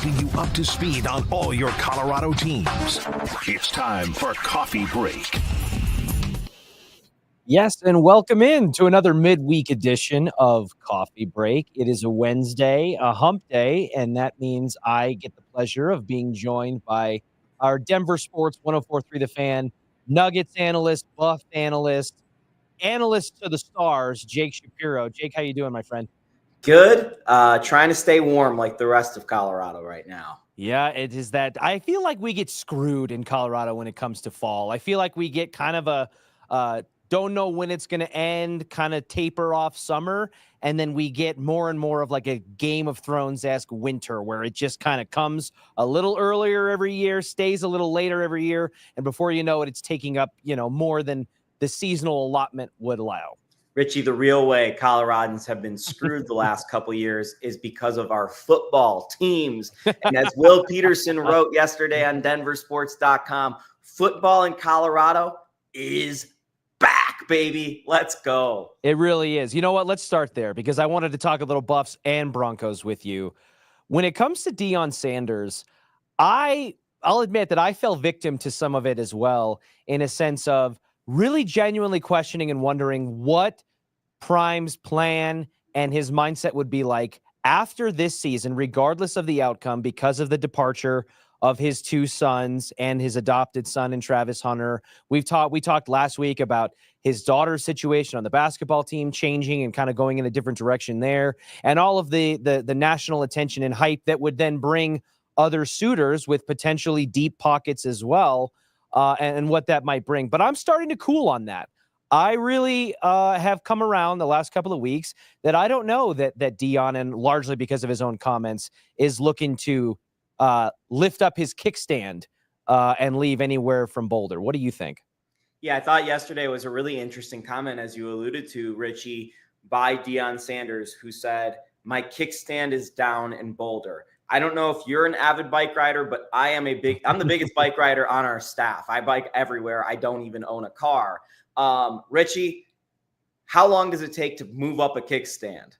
keeping you up to speed on all your Colorado teams. It's time for Coffee Break. Yes, and welcome in to another midweek edition of Coffee Break. It is a Wednesday, a hump day, and that means I get the pleasure of being joined by our Denver Sports 104.3 The Fan, Nuggets analyst, Buff analyst to the stars, Jake Shapiro. Jake, how you doing, my friend? Good. Trying to stay warm like the rest of Colorado right now. Yeah, it is that. I feel like we get screwed in Colorado when it comes to fall. I feel like we get kind of a don't know when it's going to end, kind of taper off summer, and then we get more and more of like a Game of Thrones-esque winter where it just kind of comes a little earlier every year, stays a little later every year, and before you know it, it's taking up, more than the seasonal allotment would allow. Richie, the real way Coloradans have been screwed the last couple years is because of our football teams. And as Will Peterson wrote yesterday on denversports.com, football in Colorado is back, baby. Let's go. It really is. You know what? Let's start there because I wanted to talk a little Buffs and Broncos with you. When it comes to Deion Sanders, I'll admit that I fell victim to some of it as well, in a sense of really genuinely questioning and wondering what Prime's plan and his mindset would be like after this season, regardless of the outcome, because of the departure of his two sons and his adopted son in Travis Hunter. We talked last week about his daughter's situation on the basketball team changing and kind of going in a different direction there, and all of the national attention and hype that would then bring other suitors with potentially deep pockets as well, and what that might bring. But I'm starting to cool on that. I really have come around the last couple of weeks that I don't know that Deion, and largely because of his own comments, is looking to lift up his kickstand and leave anywhere from Boulder. What do you think? Yeah, I thought yesterday was a really interesting comment, as you alluded to, Richie, by Deion Sanders, who said, "My kickstand is down in Boulder." I don't know if you're an avid bike rider, but I'm the biggest bike rider on our staff. I bike everywhere. I don't even own a car. Richie, how long does it take to move up a kickstand?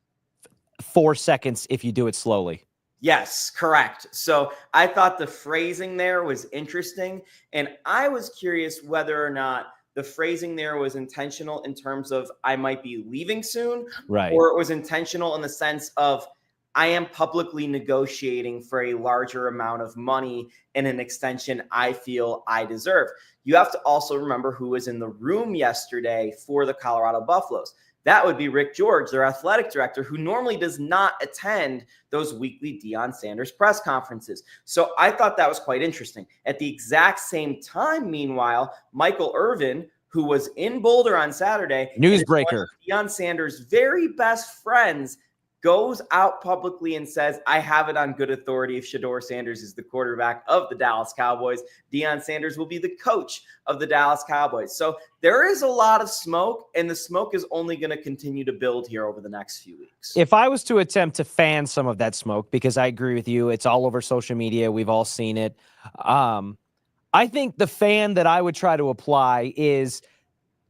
4 seconds if you do it slowly. Yes, correct. So I thought the phrasing there was interesting, and I was curious whether or not the phrasing there was intentional in terms of I might be leaving soon, right, or it was intentional in the sense of I am publicly negotiating for a larger amount of money and an extension I feel I deserve. You have to also remember who was in the room yesterday for the Colorado Buffaloes. That would be Rick George, their athletic director, who normally does not attend those weekly Deion Sanders press conferences. So I thought that was quite interesting. At the exact same time, meanwhile, Michael Irvin, who was in Boulder on Saturday, newsbreaker, Deion Sanders' very best friends, goes out publicly and says, I have it on good authority. If Shedeur Sanders is the quarterback of the Dallas Cowboys, Deion Sanders will be the coach of the Dallas Cowboys. So there is a lot of smoke, and the smoke is only going to continue to build here over the next few weeks. If I was to attempt to fan some of that smoke, because I agree with you, it's all over social media. We've all seen it. I think the fan that I would try to apply is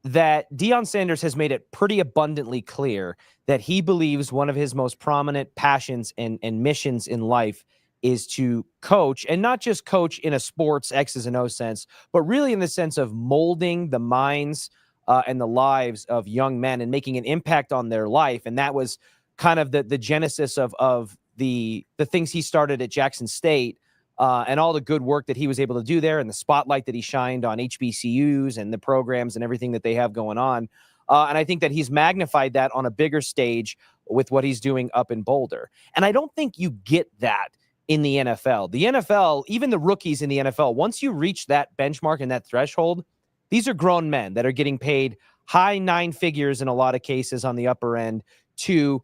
that Deion Sanders has made it pretty abundantly clear that he believes one of his most prominent passions and missions in life is to coach, and not just coach in a sports X's and O sense, but really in the sense of molding the minds and the lives of young men and making an impact on their life. And that was kind of the genesis of the things he started at Jackson State, and all the good work that he was able to do there, and the spotlight that he shined on HBCUs and the programs and everything that they have going on. And I think that he's magnified that on a bigger stage with what he's doing up in Boulder. And I don't think you get that in the NFL. The NFL, even the rookies in the NFL, once you reach that benchmark and that threshold, these are grown men that are getting paid high 9 figures in a lot of cases on the upper end to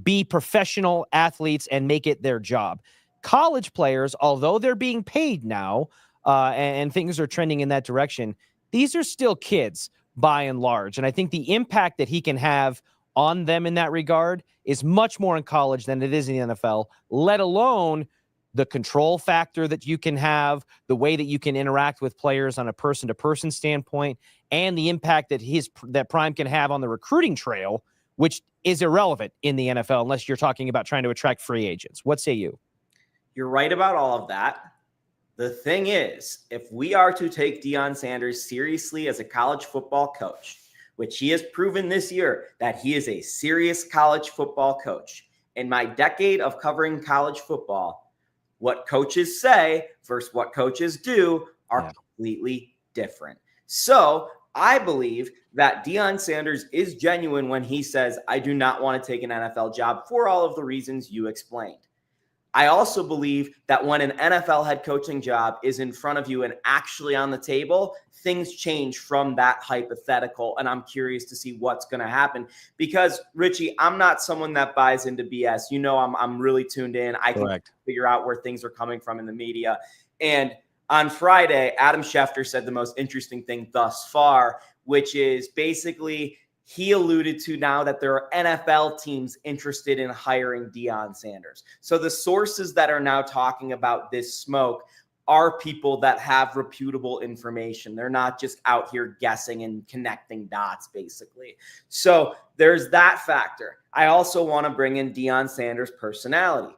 be professional athletes and make it their job. College players, although they're being paid now and things are trending in that direction, these are still kids by and large. And I think the impact that he can have on them in that regard is much more in college than it is in the NFL, let alone the control factor that you can have, the way that you can interact with players on a person-to-person standpoint, and the impact that Prime can have on the recruiting trail, which is irrelevant in the NFL unless you're talking about trying to attract free agents. What say you? You're right about all of that. The thing is, if we are to take Deion Sanders seriously as a college football coach, which he has proven this year that he is a serious college football coach, in my decade of covering college football, what coaches say versus what coaches do are completely different. So I believe that Deion Sanders is genuine when he says, I do not want to take an NFL job for all of the reasons you explained. I also believe that when an NFL head coaching job is in front of you and actually on the table, things change from that hypothetical. And I'm curious to see what's going to happen because, Richie, I'm not someone that buys into BS. You know, I'm really tuned in. I can figure out where things are coming from in the media. And on Friday, Adam Schefter said the most interesting thing thus far, which is basically he alluded to now that there are NFL teams interested in hiring Deion Sanders. So the sources that are now talking about this smoke are people that have reputable information. They're not just out here guessing and connecting dots, basically. So there's that factor. I also want to bring in Deion Sanders' personality.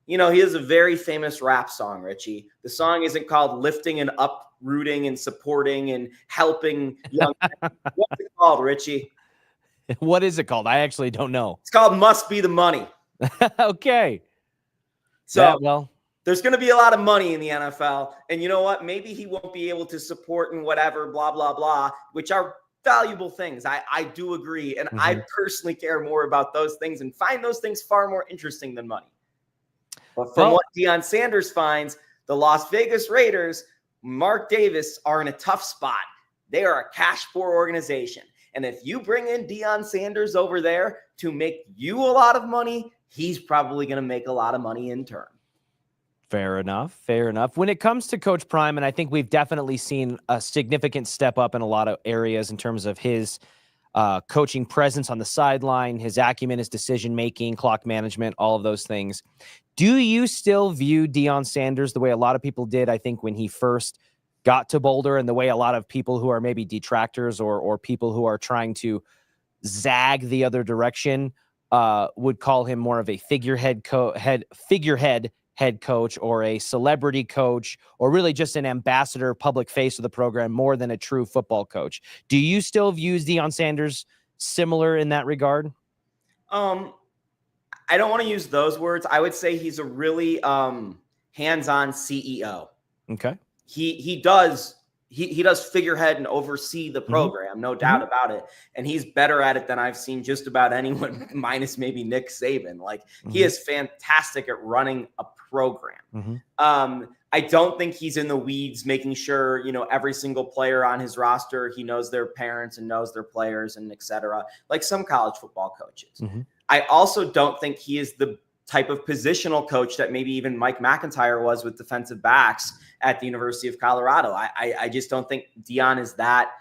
You know, he has a very famous rap song, Richie. The song isn't called Lifting and Uprooting and Supporting and Helping Young Men. What's it called, Richie? What is it called? I actually don't know. It's called Must Be the Money. Okay. So there's going to be a lot of money in the NFL. And you know what? Maybe he won't be able to support and whatever, blah, blah, blah, which are valuable things. I do agree. And I personally care more about those things and find those things far more interesting than money. But from what Deion Sanders finds, the Las Vegas Raiders, Mark Davis, are in a tough spot. They are a cash-poor organization. And if you bring in Deion Sanders over there to make you a lot of money, he's probably going to make a lot of money in turn. Fair enough. Fair enough. When it comes to Coach Prime, and I think we've definitely seen a significant step up in a lot of areas in terms of his coaching presence on the sideline, his acumen, his decision-making, clock management, all of those things. Do you still view Deion Sanders the way a lot of people did, I think, when he first got to Boulder, and the way a lot of people who are maybe detractors or people who are trying to zag the other direction would call him more of a figurehead head coach or a celebrity coach or really just an ambassador, public face of the program more than a true football coach? Do you still view Deion Sanders similar in that regard? I don't want to use those words. I would say he's a really hands-on CEO. Okay. He does figurehead and oversee the program, no doubt about it. And he's better at it than I've seen just about anyone, minus maybe Nick Saban. Like he is fantastic at running a program. I don't think he's in the weeds, making sure, you know, every single player on his roster, he knows their parents and knows their players and et cetera, like some college football coaches. I also don't think he is the type of positional coach that maybe even Mike McIntyre was with defensive backs at the University of Colorado. I just don't think Deion is that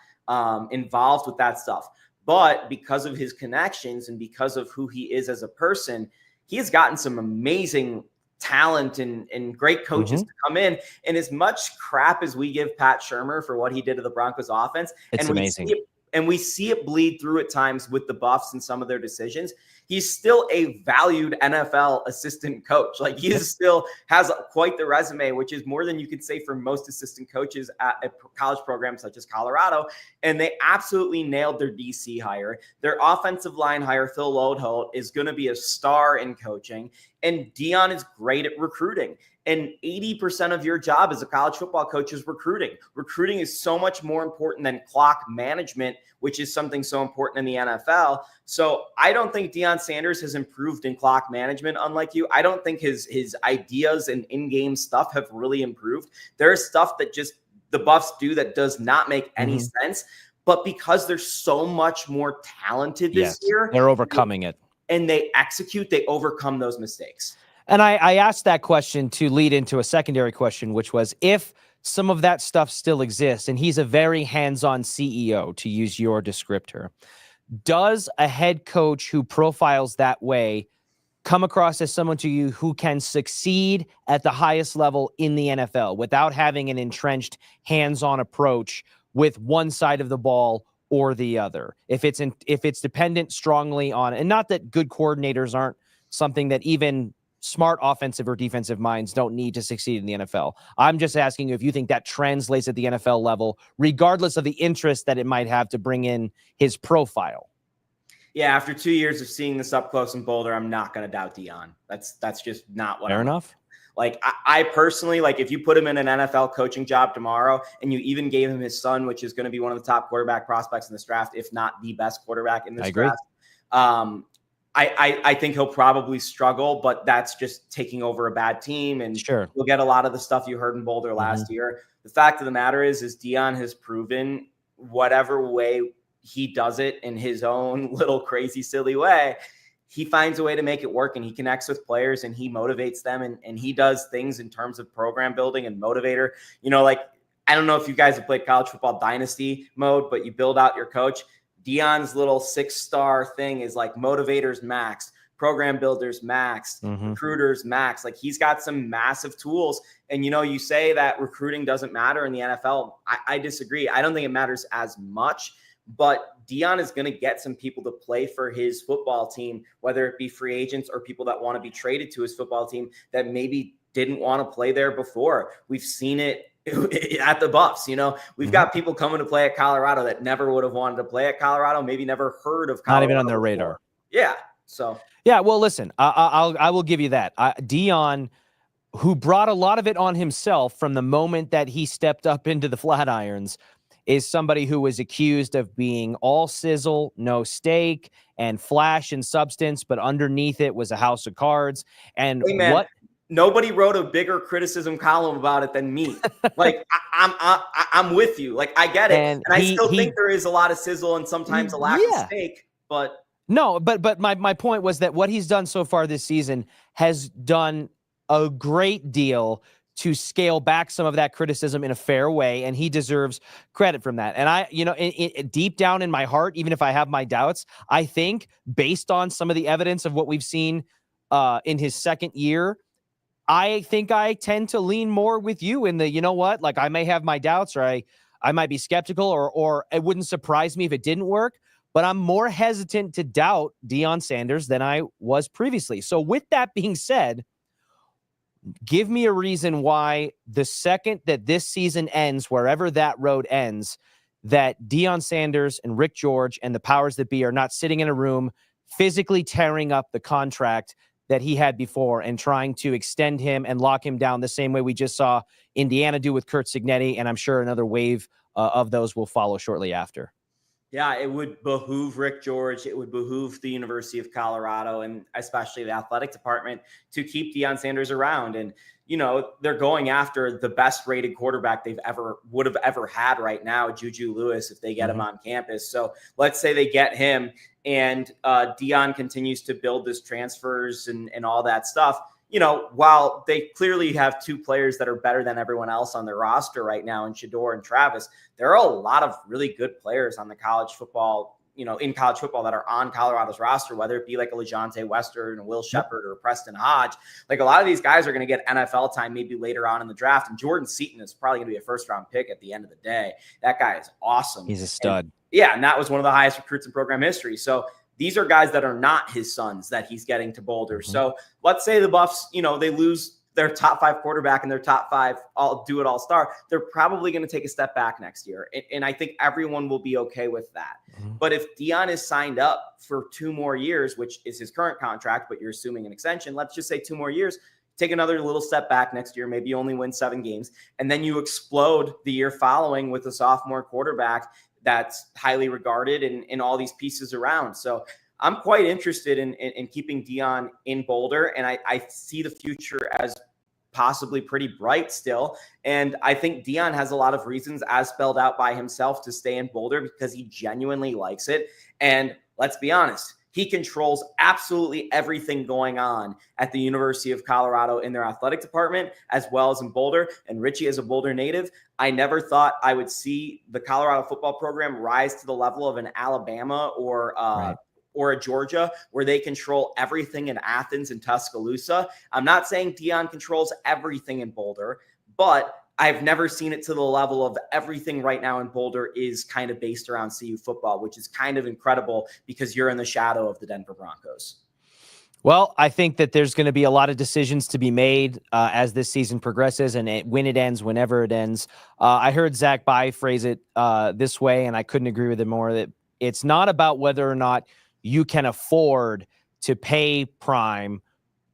involved with that stuff. But because of his connections and because of who he is as a person, he has gotten some amazing talent and great coaches to come in. And as much crap as we give Pat Shurmur for what he did to the Broncos offense, it's amazing. We see it bleed through at times with the Buffs and some of their decisions. He's still a valued NFL assistant coach. Like he is still has quite the resume, which is more than you could say for most assistant coaches at college programs such as Colorado. And they absolutely nailed their DC hire. Their offensive line hire, Phil Lodeholt, is going to be a star in coaching. And Deion is great at recruiting. And 80% of your job as a college football coach is recruiting. Recruiting is so much more important than clock management, which is something so important in the NFL. So I don't think Deion Sanders has improved in clock management, unlike you. I don't think his ideas and in-game stuff have really improved. There's stuff that just the Buffs do that does not make any sense. But because they're so much more talented this year, they're overcoming it. And they execute, they overcome those mistakes. And I asked that question to lead into a secondary question, which was if some of that stuff still exists, and he's a very hands-on CEO, to use your descriptor, does a head coach who profiles that way come across as someone to you who can succeed at the highest level in the NFL without having an entrenched hands-on approach with one side of the ball or the other? If it's dependent strongly on, and not that good coordinators aren't something that even smart offensive or defensive minds don't need to succeed in the NFL. I'm just asking you if you think that translates at the NFL level, regardless of the interest that it might have to bring in his profile. Yeah, after 2 years of seeing this up close in Boulder, I'm not going to doubt Dion. That's just not what Fair enough. Like, I personally, like, if you put him in an NFL coaching job tomorrow and you even gave him his son, which is going to be one of the top quarterback prospects in this draft, if not the best quarterback in this draft, I think he'll probably struggle, but that's just taking over a bad team. And sure, you'll get a lot of the stuff you heard in Boulder last year. The fact of the matter is Dion has proven whatever way he does it in his own little crazy, silly way, he finds a way to make it work, and he connects with players and he motivates them, and he does things in terms of program building and motivator. You know, like, I don't know if you guys have played college football dynasty mode, but you build out your coach. Dion's little 6-star thing is like motivators max, program builders max, recruiters max. Like, he's got some massive tools. And, you know, you say that recruiting doesn't matter in the NFL. I disagree. I don't think it matters as much. But Dion is going to get some people to play for his football team, whether it be free agents or people that want to be traded to his football team that maybe didn't want to play there before. We've seen it at the Buffs. You know, we've got people coming to play at Colorado that never would have wanted to play at Colorado, maybe never heard of Colorado. Not even on their radar. Yeah. So, yeah, well, listen, I will give you that. Dion, who brought a lot of it on himself from the moment that he stepped up into the Flatirons, is somebody who was accused of being all sizzle, no steak, and flash and substance, but underneath it was a house of cards. And hey man, nobody wrote a bigger criticism column about it than me. Like, I'm with you. Like, I get it, and I still think there is a lot of sizzle and sometimes a lack of steak. But no, but my point was that what he's done so far this season has done a great deal to scale back some of that criticism in a fair way, and he deserves credit from that. And I, you know, deep down in my heart, even if I have my doubts, I think based on some of the evidence of what we've seen in his second year, I think I tend to lean more with you in the, you know what, like, I may have my doubts, or I might be skeptical, or it wouldn't surprise me if it didn't work, but I'm more hesitant to doubt Deion Sanders than I was previously. So with that being said, give me a reason why the second that this season ends, wherever that road ends, that Deion Sanders and Rick George and the powers that be are not sitting in a room physically tearing up the contract that he had before and trying to extend him and lock him down the same way we just saw Indiana do with Curt Cignetti, and I'm sure another wave of those will follow shortly after. Yeah, it would behoove Rick George. It would behoove the University of Colorado, and especially the athletic department, to keep Deion Sanders around. And, you know, they're going after the best rated quarterback would have ever had right now, Juju Lewis, if they get him on campus. So let's say they get him, and Deion continues to build this transfers and all that stuff. You know, while they clearly have two players that are better than everyone else on their roster right now, in Shador and Travis, there are a lot of really good players on the college football, you know, in college football that are on Colorado's roster, whether it be like a LeJontay Western, a Will Shepard, or a Preston Hodge. Like, a lot of these guys are going to get NFL time maybe later on in the draft. And Jordan Seaton is probably going to be a first-round pick at the end of the day. That guy is awesome. He's a stud. And that was one of the highest recruits in program history. So these are guys that are not his sons that he's getting to Boulder. So let's say the Buffs, you know, they lose their top 5 quarterback and their top 5 all-star. They're probably going to take a step back next year. And I think everyone will be okay with that. But if Deion is signed up for 2 more years, which is his current contract, but you're assuming an extension, let's just say 2 more years, take another little step back next year, maybe you only win 7 games, and then you explode the year following with a sophomore quarterback that's highly regarded and all these pieces around. So I'm quite interested in keeping Deion in Boulder, and I see the future as possibly pretty bright still. And I think Deion has a lot of reasons, as spelled out by himself, to stay in Boulder because he genuinely likes it. And let's be honest, he controls absolutely everything going on at the University of Colorado in their athletic department, as well as in Boulder. And Richie, as a Boulder native, I never thought I would see the Colorado football program rise to the level of an Alabama or a Georgia, where they control everything in Athens and Tuscaloosa. I'm not saying Deion controls everything in Boulder, but I've never seen it to the level of everything right now in Boulder is kind of based around CU football, which is kind of incredible because you're in the shadow of the Denver Broncos. Well, I think that there's going to be a lot of decisions to be made as this season progresses, and when it ends, whenever it ends. I heard Zach Bai phrase it this way, and I couldn't agree with it more, that it's not about whether or not you can afford to pay Prime,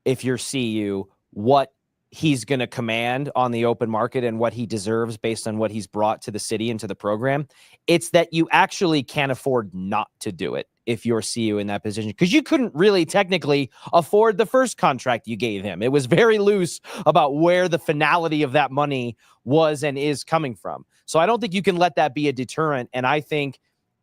if you're CU, what he's going to command on the open market and what he deserves based on what he's brought to the city and to the program. It's that you actually can't afford not to do it if you're CU in that position, because you couldn't really technically afford the first contract you gave him. It was very loose about where the finality of that money was and is coming from. So I don't think you can let that be a deterrent. And I think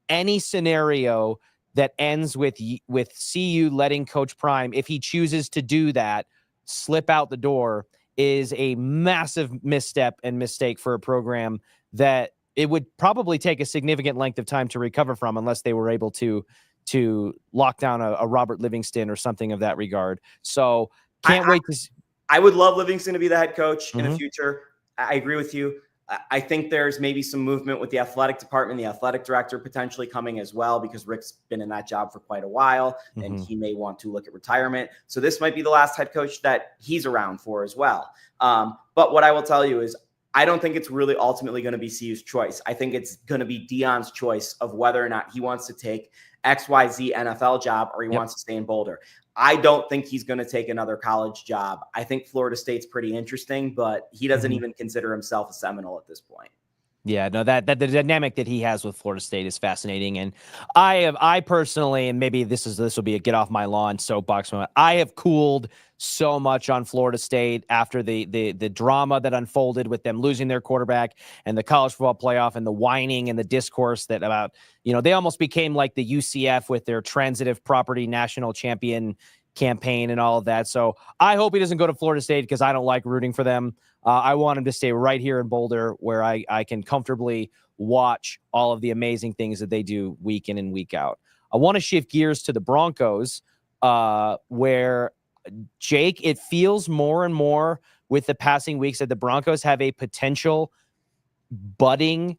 any scenario that ends with CU letting Coach Prime, if he chooses to do that, slip out the door, is a massive misstep and mistake for a program that it would probably take a significant length of time to recover from, unless they were able to lock down a Robert Livingston or something of that regard. So can't wait to see. I would love Livingston to be the head coach in the future. I agree with you. I think there's maybe some movement with the athletic department, the athletic director potentially coming as well, because Rick's been in that job for quite a while and he may want to look at retirement. So this might be the last head coach that he's around for as well. But what I will tell you is, I don't think it's really ultimately going to be CU's choice. I think it's going to be Deion's choice of whether or not he wants to take XYZ NFL job or he wants to stay in Boulder. I don't think he's going to take another college job. I think Florida State's pretty interesting, but he doesn't even consider himself a Seminole at this point. Yeah, no, that the dynamic that he has with Florida State is fascinating. And I personally, and maybe this will be a get off my lawn soapbox moment, I have cooled so much on Florida State after the drama that unfolded with them losing their quarterback and the college football playoff and the whining and the discourse that about, they almost became like the UCF with their transitive property national champion campaign and all of that. So I hope he doesn't go to Florida State, because I don't like rooting for them. I want him to stay right here in Boulder, where I can comfortably watch all of the amazing things that they do week in and week out. I want to shift gears to the Broncos, where, Jake, it feels more and more with the passing weeks that the Broncos have a potential budding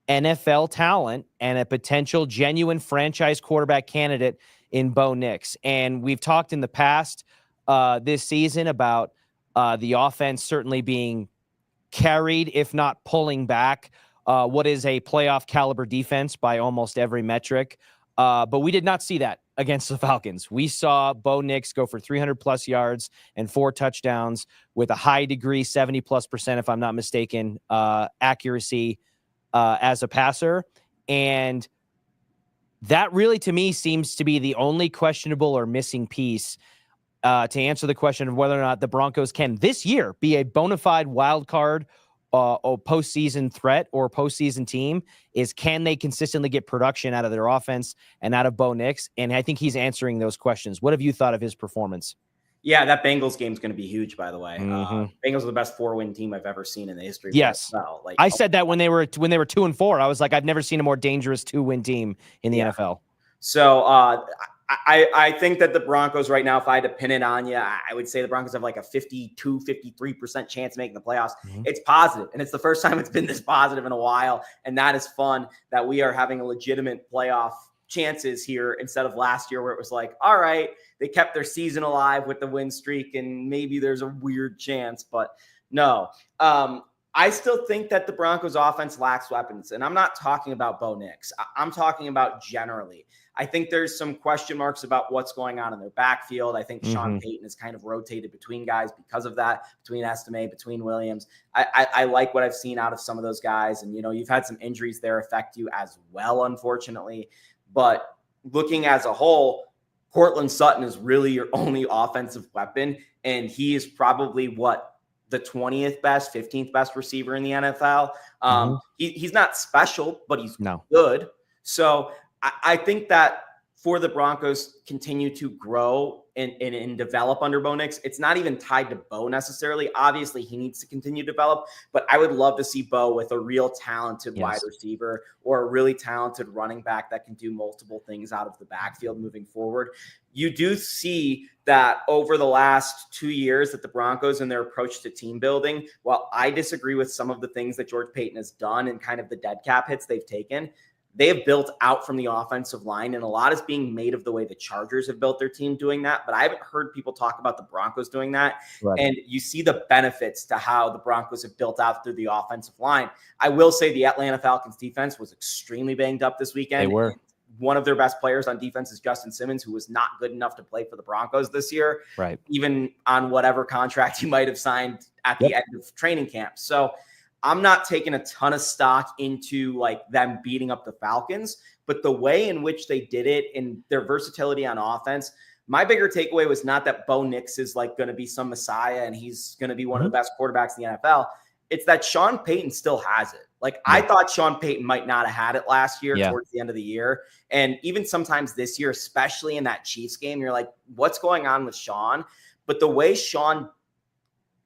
NFL talent and a potential genuine franchise quarterback candidate in Bo Nix. And we've talked in the past this season about the offense certainly being carried, if not pulling back, what is a playoff caliber defense by almost every metric. But we did not see that against the Falcons. We saw Bo Nix go for 300 plus yards and 4 touchdowns with a high degree, 70+%, if I'm not mistaken, accuracy as a passer. And that really, to me, seems to be the only questionable or missing piece to answer the question of whether or not the Broncos can this year be a bona fide wild card or postseason threat or postseason team. Is, can they consistently get production out of their offense and out of Bo Nix? And I think he's answering those questions. What have you thought of his performance? Yeah, that Bengals game is going to be huge, by the way. Bengals are the best 4-win team I've ever seen in the history of the NFL. I said that when they were 2-4. I was like, I've never seen a more dangerous 2-win team in the NFL. So I think that the Broncos right now, if I had to pin it on you, I would say the Broncos have like a 53% chance of making the playoffs. It's positive, and it's the first time it's been this positive in a while, and that is fun that we are having a legitimate playoff chances here instead of last year where it was like, all right, they kept their season alive with the win streak and maybe there's a weird chance, but no. I still think that the Broncos offense lacks weapons, and I'm not talking about Bo Nix. I'm talking about generally. I think there's some question marks about what's going on in their backfield. I think Sean Payton has kind of rotated between guys because of that, between Estime, between Williams. I like what I've seen out of some of those guys, and you've had some injuries there affect you as well, unfortunately. But looking as a whole, Cortland Sutton is really your only offensive weapon, and he is probably the 20th best, 15th best receiver in the NFL. He's not special, but he's good. So I think that for the Broncos continue to grow and develop under Bo Nix, it's not even tied to Bo necessarily. Obviously, he needs to continue to develop, but I would love to see Bo with a real talented wide receiver or a really talented running back that can do multiple things out of the backfield moving forward. You do see that over the last 2 years that the Broncos and their approach to team building, while I disagree with some of the things that George Payton has done and kind of the dead cap hits they've taken, they have built out from the offensive line, and a lot is being made of the way the Chargers have built their team doing that. But I haven't heard people talk about the Broncos doing that. Right. And you see the benefits to how the Broncos have built out through the offensive line. I will say the Atlanta Falcons defense was extremely banged up this weekend. They were. One of their best players on defense is Justin Simmons, who was not good enough to play for the Broncos this year, right? Even on whatever contract he might have signed at the end of training camp. So I'm not taking a ton of stock into like them beating up the Falcons, but the way in which they did it and their versatility on offense, my bigger takeaway was not that Bo Nix is like going to be some messiah and he's going to be one of the best quarterbacks in the NFL. It's that Sean Payton still has it. Like I thought Sean Payton might not have had it last year towards the end of the year. And even sometimes this year, especially in that Chiefs game, you're like, what's going on with Sean? But the way Sean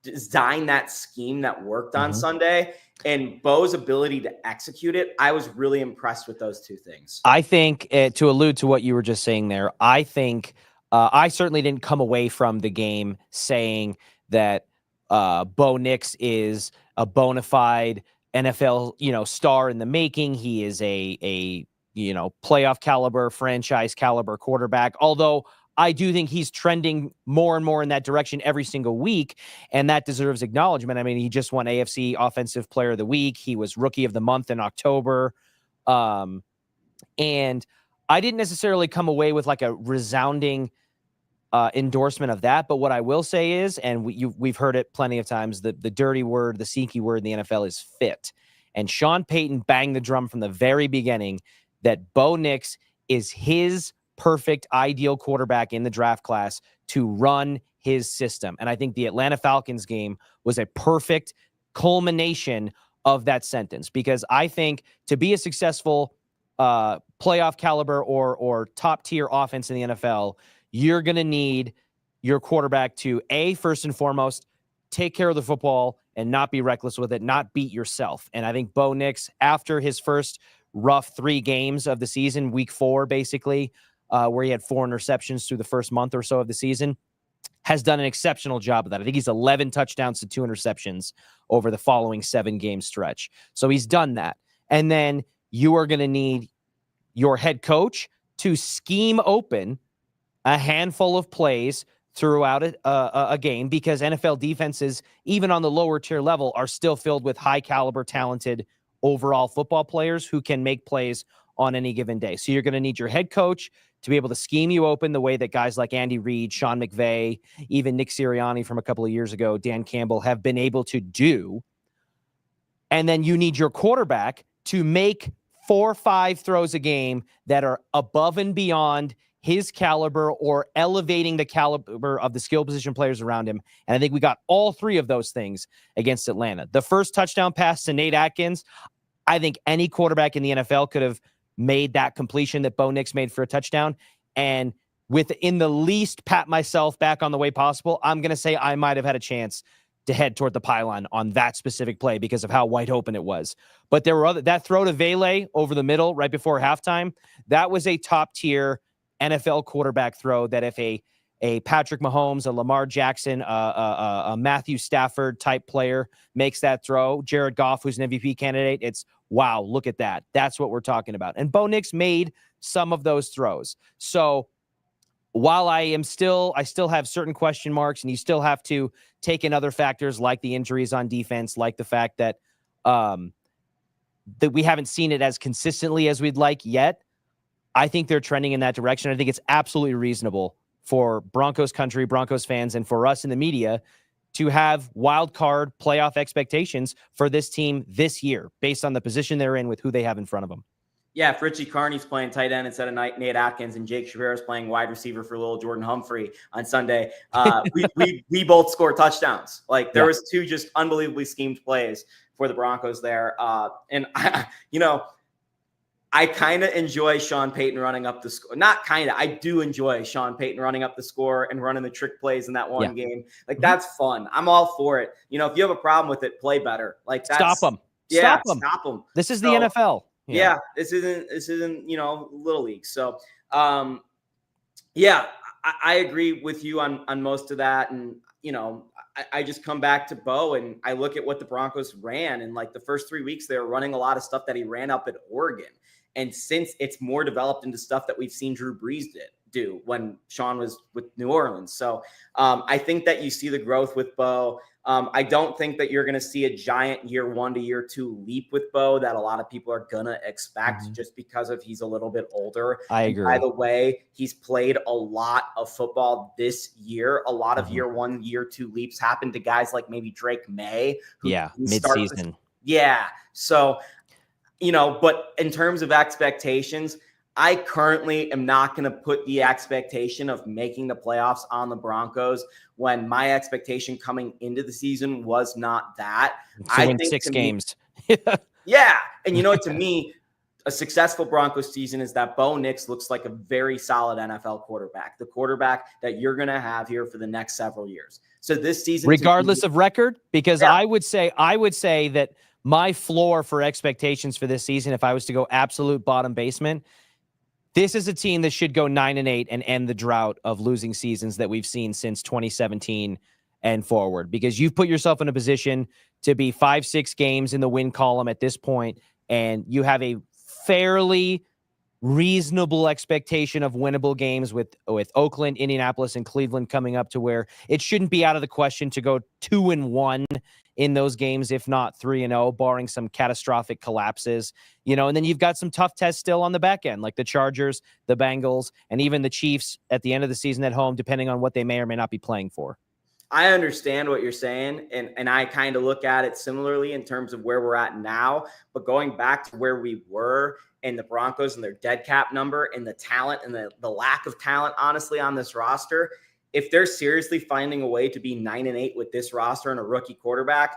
designed that scheme that worked on Sunday and Bo's ability to execute it, I was really impressed with those two things. I think to allude to what you were just saying there, I think I certainly didn't come away from the game saying that Bo Nix is a bona fide NFL, star in the making. He is a playoff caliber, franchise caliber quarterback. Although I do think he's trending more and more in that direction every single week, and that deserves acknowledgement. I mean, he just won AFC Offensive Player of the Week. He was Rookie of the Month in October. And I didn't necessarily come away with like a resounding endorsement of that. But what I will say is, and we've heard it plenty of times, the dirty word, the sneaky word in the NFL is fit. And Sean Payton banged the drum from the very beginning that Bo Nix is his perfect, ideal quarterback in the draft class to run his system. And I think the Atlanta Falcons game was a perfect culmination of that sentence, because I think to be a successful playoff caliber or top tier offense in the NFL, you're going to need your quarterback to first and foremost, take care of the football and not be reckless with it, not beat yourself. And I think Bo Nix, after his first rough 3 games of the season, week 4, basically, where he had 4 interceptions through the first month or so of the season, has done an exceptional job of that. I think he's 11 touchdowns to 2 interceptions over the following 7-game stretch. So he's done that. And then you are going to need your head coach to scheme open a handful of plays throughout a game, because NFL defenses, even on the lower tier level, are still filled with high caliber, talented overall football players who can make plays on any given day. So you're going to need your head coach to be able to scheme you open the way that guys like Andy Reid, Sean McVay, even Nick Sirianni from a couple of years ago, Dan Campbell, have been able to do. And then you need your quarterback to make 4 or 5 throws a game that are above and beyond his caliber or elevating the caliber of the skill position players around him. And I think we got all 3 of those things against Atlanta. The first touchdown pass to Nate Atkins, I think any quarterback in the NFL could have made that completion that Bo Nix made for a touchdown. And within the least pat myself back on the way possible, I'm going to say I might have had a chance to head toward the pylon on that specific play because of how wide open it was. But there were that throw to Vele over the middle right before halftime, that was a top tier NFL quarterback throw that if a Patrick Mahomes, a Lamar Jackson, a Matthew Stafford type player makes that throw, Jared Goff, who's an MVP candidate, it's wow, look at that. That's what we're talking about. And Bo Nix made some of those throws. So while I still have certain question marks, and you still have to take in other factors like the injuries on defense, like the fact that that we haven't seen it as consistently as we'd like yet, I think they're trending in that direction. I think it's absolutely reasonable for Broncos country, Broncos fans, and for us in the media to have wild card playoff expectations for this team this year based on the position they're in with who they have in front of them. Yeah, if Richie Carni's playing tight end instead of Nate Atkins and Jake Shapiro's playing wide receiver for little Jordan Humphrey on Sunday, we both score touchdowns. Like there was 2 just unbelievably schemed plays for the Broncos there. And I kind of enjoy Sean Payton running up the score. Not kind of. I do enjoy Sean Payton running up the score and running the trick plays in that one game. Like, that's fun. I'm all for it. If you have a problem with it, play better. Like, stop them. Yeah, stop them. This is the NFL. Yeah, this isn't Little League. So, I agree with you on most of that. And, I just come back to Bo and I look at what the Broncos ran. And like the first 3 weeks, they were running a lot of stuff that he ran up at Oregon. And since it's more developed into stuff that we've seen Drew Brees do when Sean was with New Orleans. So I think that you see the growth with Bo. I don't think that you're going to see a giant year 1 to year 2 leap with Bo that a lot of people are going to expect just because of he's a little bit older. I agree. And by the way, he's played a lot of football this year. A lot of year 1, year 2 leaps happened to guys like maybe Drake May. Mid-season. So, but in terms of expectations, I currently am not going to put the expectation of making the playoffs on the Broncos when my expectation coming into the season was not that. I win 6 games. Yeah. And to me, a successful Broncos season is that Bo Nix looks like a very solid NFL quarterback, the quarterback that you're going to have here for the next several years. So this season, regardless of record, because I would say that my floor for expectations for this season, if I was to go absolute bottom basement, this is a team that should go 9-8 and end the drought of losing seasons that we've seen since 2017 and forward, because you've put yourself in a position to be 5-6 games in the win column at this point, and you have a fairly reasonable expectation of winnable games with Oakland, Indianapolis, and Cleveland coming up to where it shouldn't be out of the question to go 2-1 in those games, if not 3-0, barring some catastrophic collapses, and then you've got some tough tests still on the back end, like the Chargers, the Bengals, and even the Chiefs at the end of the season at home, depending on what they may or may not be playing for. I understand what you're saying, and I kind of look at it similarly in terms of where we're at now, but going back to where we were and the Broncos and their dead cap number and the talent and the lack of talent, honestly, on this roster, if they're seriously finding a way to be 9-8 with this roster and a rookie quarterback,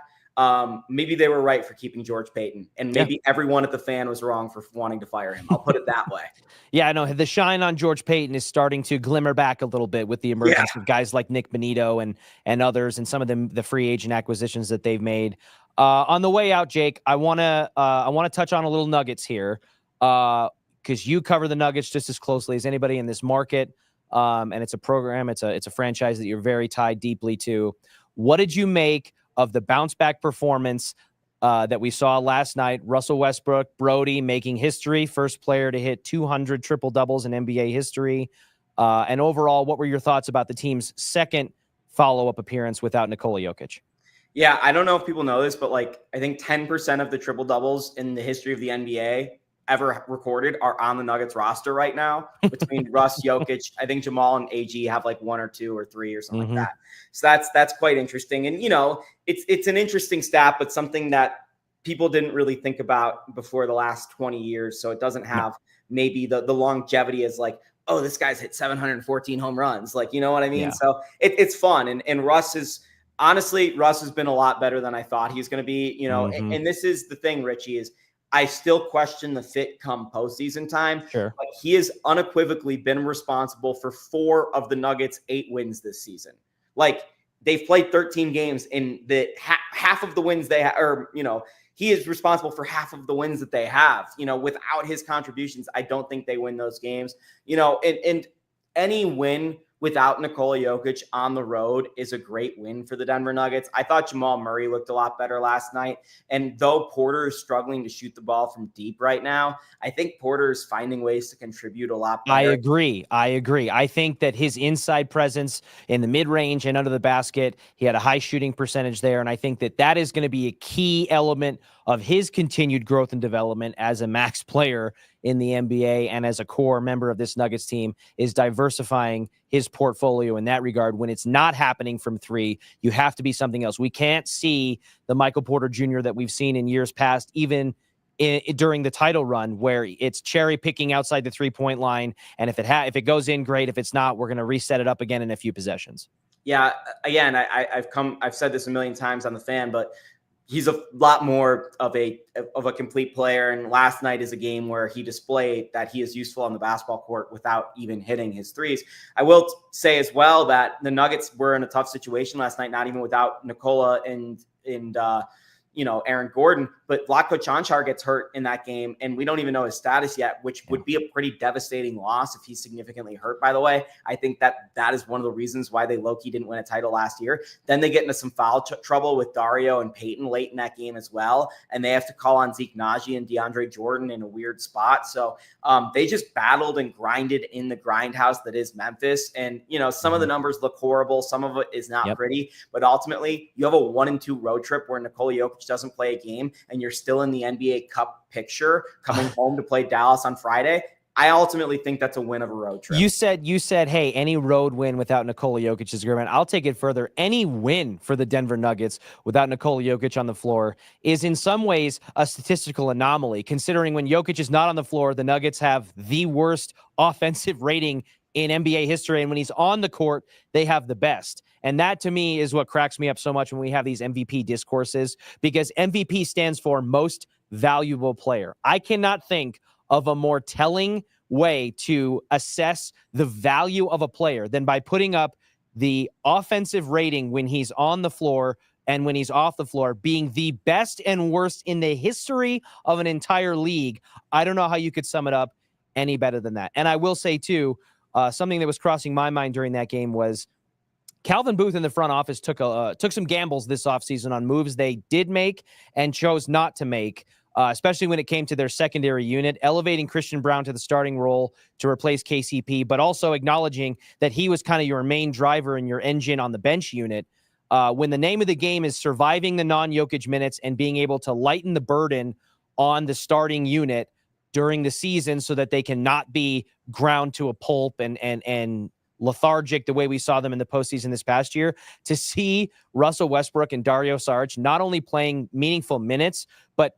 maybe they were right for keeping George Paton, and maybe everyone at the Fan was wrong for wanting to fire him. I'll put it that way. Yeah, I know the shine on George Paton is starting to glimmer back a little bit with the emergence of guys like Nick Bonito and others, and some of the free agent acquisitions that they've made. On the way out, Jake, I want to touch on a little Nuggets here, because you cover the Nuggets just as closely as anybody in this market. And it's a program, it's a franchise that you're very tied deeply to. What did you make of the bounce back performance that we saw last night? Russell Westbrook, Brody making history, first player to hit 200 triple doubles in NBA history. And overall, what were your thoughts about the team's second follow-up appearance without Nikola Jokic? Yeah, I don't know if people know this, but I think 10% of the triple doubles in the history of the NBA ever recorded are on the Nuggets roster right now between Russ, Jokic. I think Jamal and AG have 1 or 2 or 3 or something like that. So that's quite interesting. And, it's an interesting stat, but something that people didn't really think about before the last 20 years. So it doesn't have maybe the longevity as oh, this guy's hit 714 home runs. You know what I mean? Yeah. So it's fun. And Russ has been a lot better than I thought he was going to be, and this is the thing, Richie, is I still question the fit come postseason time. Sure. But he has unequivocally been responsible for 4 of the Nuggets' 8 wins this season. They've played 13 games, and the half of the wins they have, he is responsible for half of the wins that they have. Without his contributions, I don't think they win those games. And any win without Nikola Jokic on the road is a great win for the Denver Nuggets. I thought Jamal Murray looked a lot better last night. And though Porter is struggling to shoot the ball from deep right now, I think Porter is finding ways to contribute a lot better. I agree. I think that his inside presence in the mid-range and under the basket, he had a high shooting percentage there. And I think that is going to be a key element of his continued growth and development as a max player in the NBA and as a core member of this Nuggets team, is diversifying his portfolio in that regard. When it's not happening from 3, you have to be something else. We can't see the Michael Porter Jr. that we've seen in years past, even during the title run, where it's cherry picking outside the 3-point line. And if it goes in, great. If it's not, we're going to reset it up again in a few possessions. Yeah. Again, I've said this a million times on the Fan, but he's a lot more of a complete player. And last night is a game where he displayed that he is useful on the basketball court without even hitting his threes. I will say as well that the Nuggets were in a tough situation last night, not even without Nikola and Aaron Gordon, but Vlatko Čančar gets hurt in that game, and we don't even know his status yet, which would be a pretty devastating loss if he's significantly hurt, by the way. I think that is one of the reasons why they low-key didn't win a title last year. Then they get into some foul trouble with Dario and Peyton late in that game as well, and they have to call on Zeke Naji and DeAndre Jordan in a weird spot. So they just battled and grinded in the grindhouse that is Memphis, and some of the numbers look horrible, some of it is not pretty, but ultimately you have a 1-2 road trip where Nikola Jokic doesn't play a game and you're still in the NBA Cup picture coming home to play Dallas on Friday. I ultimately think that's a win of a road trip. You said, hey, any road win without Nikola Jokic is great. I'll take it further. Any win for the Denver Nuggets without Nikola Jokic on the floor is in some ways a statistical anomaly, considering when Jokic is not on the floor, the Nuggets have the worst offensive rating in NBA history. And when he's on the court, they have the best. And that to me is what cracks me up so much when we have these MVP discourses, because MVP stands for most valuable player. I cannot think of a more telling way to assess the value of a player than by putting up the offensive rating when he's on the floor and when he's off the floor being the best and worst in the history of an entire league. I don't know how you could sum it up any better than that. And I will say too, something that was crossing my mind during that game was Calvin Booth in the front office took some gambles this offseason on moves they did make and chose not to make, especially when it came to their secondary unit, elevating Christian Braun to the starting role to replace KCP, but also acknowledging that he was kind of your main driver and your engine on the bench unit. When the name of the game is surviving the non-Jokic minutes and being able to lighten the burden on the starting unit during the season so that they cannot be ground to a pulp and lethargic the way we saw them in the postseason this past year, to see Russell Westbrook and Dario Saric not only playing meaningful minutes, but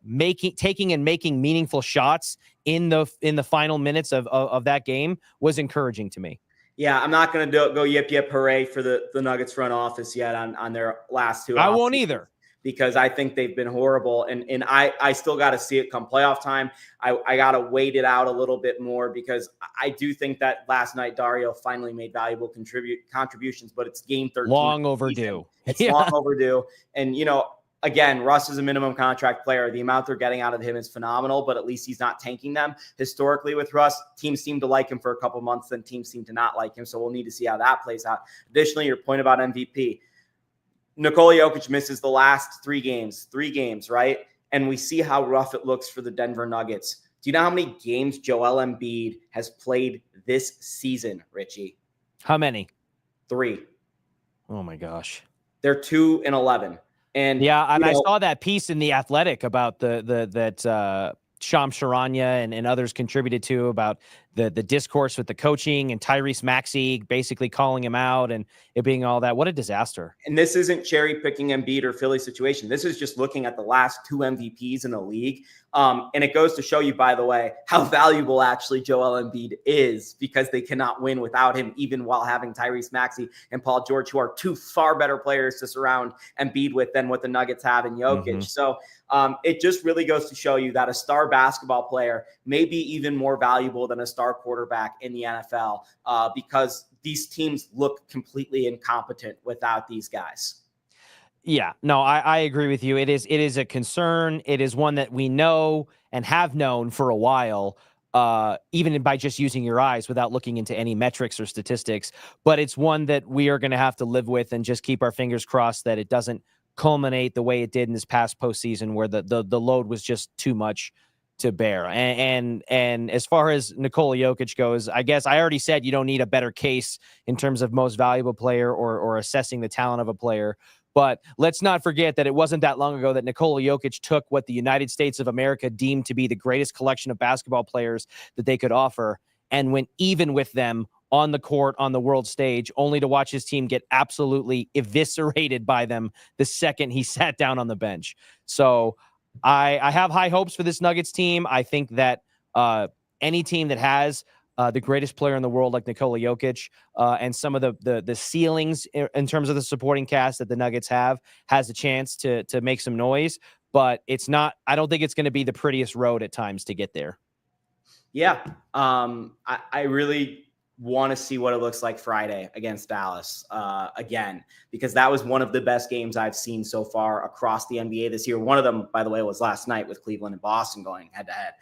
taking and making meaningful shots in the final minutes of that game was encouraging to me. Yeah, I'm not going to go yip hooray for the Nuggets front office yet on their last two. I won't either, because I think they've been horrible. And I still got to see it come playoff time. I got to wait it out a little bit more, because I do think that last night Dario finally made valuable contributions, but it's game 13. Long overdue. It's long overdue. And, again, Russ is a minimum contract player. The amount they're getting out of him is phenomenal, but at least he's not tanking them. Historically with Russ, teams seem to like him for a couple months, then teams seem to not like him. So we'll need to see how that plays out. Additionally, your point about MVP. Nikola Jokic misses the last three games, right? And we see how rough it looks for the Denver Nuggets. Do you know how many games Joel Embiid has played this season, Richie? How many? 3. Oh my gosh. They're 2-11. And yeah, and I saw that piece in The Athletic about that Shams Charania and others contributed to, about the discourse with the coaching and Tyrese Maxey basically calling him out and it being all that. What a disaster. And this isn't cherry picking Embiid or Philly situation. This is just looking at the last 2 MVPs in the league. And it goes to show you, by the way, how valuable actually Joel Embiid is, because they cannot win without him, even while having Tyrese Maxey and Paul George, who are 2 far better players to surround Embiid with than what the Nuggets have in Jokic. Mm-hmm. So it just really goes to show you that a star basketball player may be even more valuable than a star quarterback in the NFL, because these teams look completely incompetent without these guys. Yeah, no, I agree with you. It is a concern. It is one that we know and have known for a while, even by just using your eyes without looking into any metrics or statistics. But it's one that we are going to have to live with and just keep our fingers crossed that it doesn't culminate the way it did in this past postseason, where the load was just too much to bear. And as far as Nikola Jokic goes, I guess I already said you don't need a better case in terms of most valuable player or assessing the talent of a player. But let's not forget that it wasn't that long ago that Nikola Jokic took what the United States of America deemed to be the greatest collection of basketball players that they could offer and went even with them on the court, on the world stage, only to watch his team get absolutely eviscerated by them the second he sat down on the bench. So I have high hopes for this Nuggets team. I think that any team that has the greatest player in the world like Nikola Jokic and some of the ceilings in terms of the supporting cast that the Nuggets have has a chance to make some noise. But it's not. I don't think it's going to be the prettiest road at times to get there. Yeah, I really want to see what it looks like Friday against Dallas again, because that was one of the best games I've seen so far across the NBA this year. One of them, by the way, was last night with Cleveland and Boston going head to head.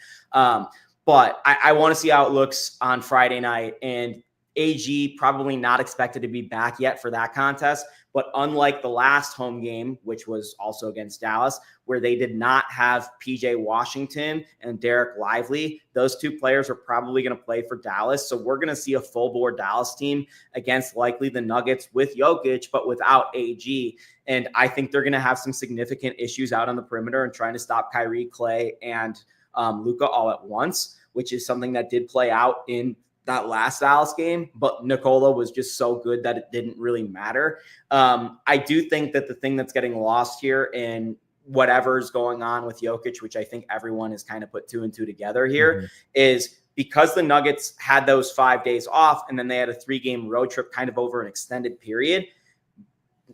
But I want to see how it looks on Friday night. And AG probably not expected to be back yet for that contest. But unlike the last home game, which was also against Dallas, where they did not have PJ Washington and Derek Lively, those two players are probably going to play for Dallas. So we're going to see a full board Dallas team against likely the Nuggets with Jokic, but without AG. And I think they're going to have some significant issues out on the perimeter and trying to stop Kyrie, Clay, and Luka all at once, which is something that did play out in that last Dallas game, but Nikola was just so good that it didn't really matter. I do think that the thing that's getting lost here in whatever's going on with Jokic, which I think everyone has kind of put 2 and 2 together here, is because the Nuggets had those 5 days off and then they had a 3-game road trip kind of over an extended period.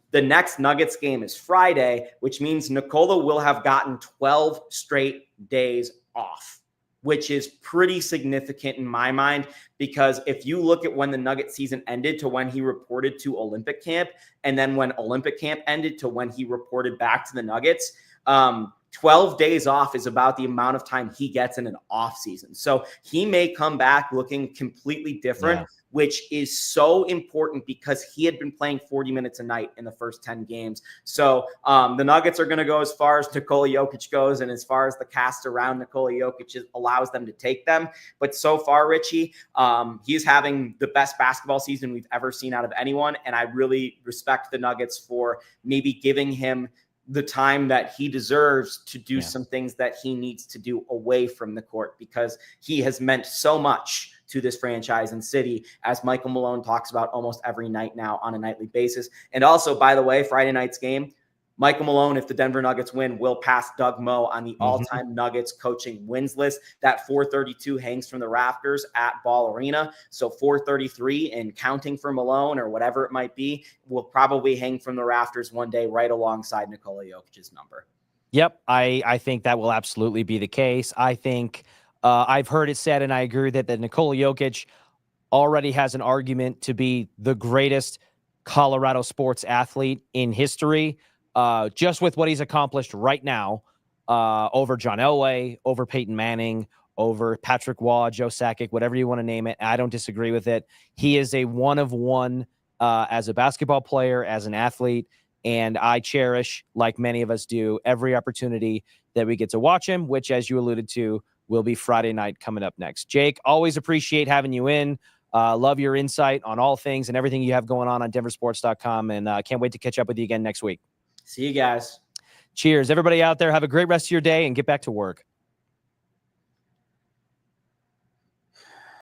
The next Nuggets game is Friday, which means Nikola will have gotten 12 straight days off, which is pretty significant in my mind, because if you look at when the Nugget season ended to when he reported to Olympic camp, and then when Olympic camp ended to when he reported back to the Nuggets, 12 days off is about the amount of time he gets in an off season. So he may come back looking completely different, which is so important because he had been playing 40 minutes a night in the first 10 games. So the Nuggets are going to go as far as Nikola Jokic goes and as far as the cast around Nikola Jokic allows them to take them. But so far, Richie, he's having the best basketball season we've ever seen out of anyone. And I really respect the Nuggets for maybe giving him the time that he deserves to do some things that he needs to do away from the court, because he has meant so much to this franchise and city, as Michael Malone talks about almost every night now on a nightly basis. And also, by the way, Friday night's game, Michael Malone, if the Denver Nuggets win, will pass Doug Moe on the all-time Nuggets coaching wins list. That 432 hangs from the rafters at Ball Arena. So 433 and counting for Malone or whatever it might be will probably hang from the rafters one day right alongside Nikola Jokic's number. Yep, I think that will absolutely be the case. I think I've heard it said, and I agree with it, that Nikola Jokic already has an argument to be the greatest Colorado sports athlete in history. Just with what he's accomplished right now, over John Elway, over Peyton Manning, over Patrick Waugh, Joe Sakic, whatever you want to name it. I don't disagree with it. He is a one of one as a basketball player, as an athlete, and I cherish, like many of us do, every opportunity that we get to watch him, which, as you alluded to, will be Friday night coming up next. Jake, always appreciate having you in. Love your insight on all things and everything you have going on denversports.com, and can't wait to catch up with you again next week. See you guys. Cheers. Everybody out there, have a great rest of your day and get back to work.